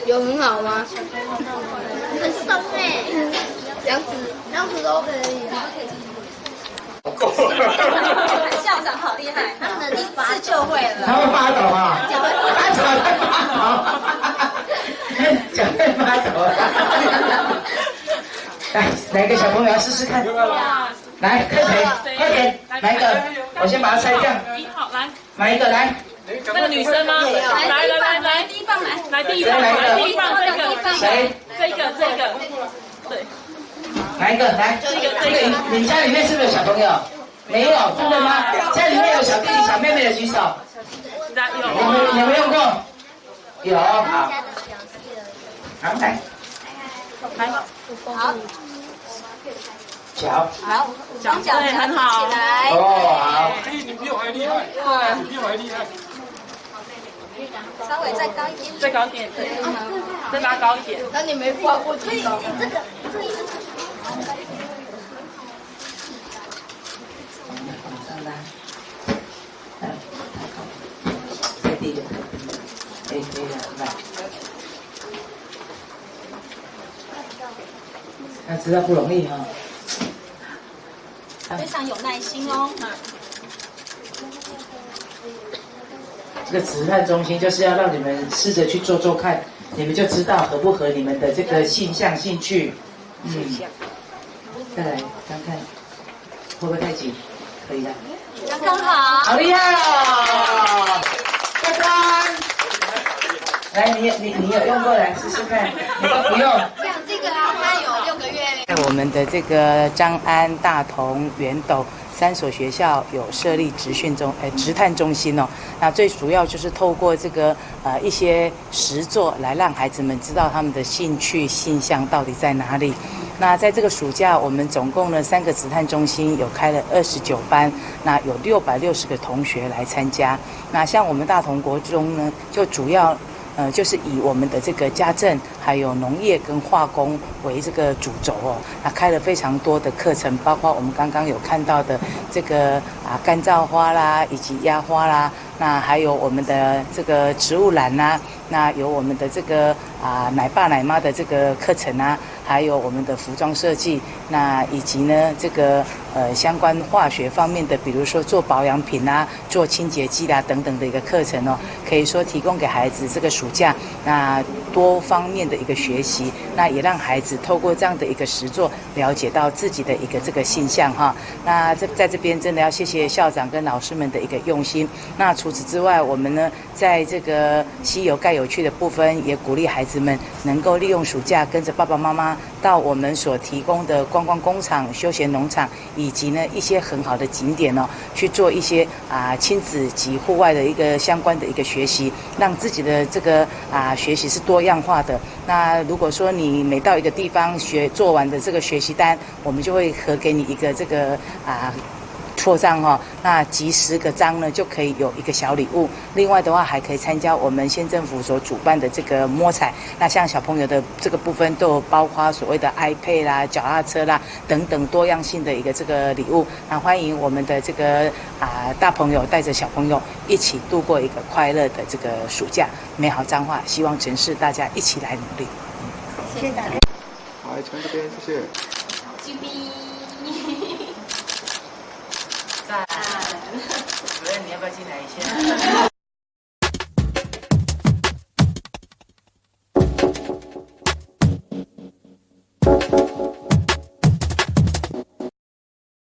有很好吗？很松哎，两指都可以。校长好厉害，他们一次就会了。他会发抖啊！脚会发抖，脚会发抖啊！来，哪个小朋友要试试看？来，看谁？快点，哪一个？我先把它拆掉。1号来，哪一个来？那个女生吗？来，第一棒来，第一棒，谁？这个，对，哪一个？来，这个，你家里面是不是有小朋友？没有，真的吗？家里面有小弟弟、小妹妹的举手。有没有用过？有，好。好，来。好，脚。好，双脚对，很好。起来。哦，好。你比我还厉害，对，你比我还厉害。稍微再高一点。再高一点，对，再拉高一点。那你没挂过去吗？这个。再低一点，可以的，来。那知道不容易哈。非常有耐心哦。这个职探中心就是要让你们试着去做做看，你们就知道合不合你们的这个性向兴趣。再来看看会不会太紧？可以的。刚刚好。好厉害哦！乖乖，来，你有用过来试试看，你都不用。像这个啊，它有6个月。在我们的这个彰安、大同、元斗3所学校有设立职探中心哦。那最主要就是透过这个一些实作来让孩子们知道他们的兴趣性向到底在哪里。那在这个暑假，我们总共呢3个职探中心有开了29班，那有660个同学来参加。那像我们大同国中呢，就主要就是以我们的这个家政还有农业跟化工为这个主轴哦，那开了非常多的课程，包括我们刚刚有看到的这个干燥花啦，以及压花啦，那还有我们的这个植物篮啦，那有我们的这个奶爸奶妈的这个课程啊，还有我们的服装设计，那以及呢这个相关化学方面的，比如说做保养品啊、做清洁剂啦等等的一个课程哦，可以说提供给孩子这个暑假那多方面的一个学习，那也让孩子透过这样的一个实作，了解到自己的一个这个性向哈。那在这边真的要谢谢校长跟老师们的一个用心。那除此之外，我们呢在这个西游盖有趣的部分，也鼓励孩子们能够利用暑假跟着爸爸妈妈到我们所提供的观光工厂、休闲农场，以及呢一些很好的景点哦，去做一些亲子及户外的一个相关的一个学习，让自己的这个学习是多样化的。那如果说你每到一个地方做完的这个学习单，我们就会核给你一个这个戳章哈，那集10个章呢就可以有一个小礼物。另外的话，还可以参加我们县政府所主办的这个摸彩。那像小朋友的这个部分，都有包括所谓的 iPad 啦、脚踏车啦等等多样性的一个这个礼物。那欢迎我们的这个大朋友带着小朋友一起度过一个快乐的这个暑假。美好彰化，希望城市大家一起来努力。谢谢大家。好，从这边谢谢。赞。主任，你要不要进来一下？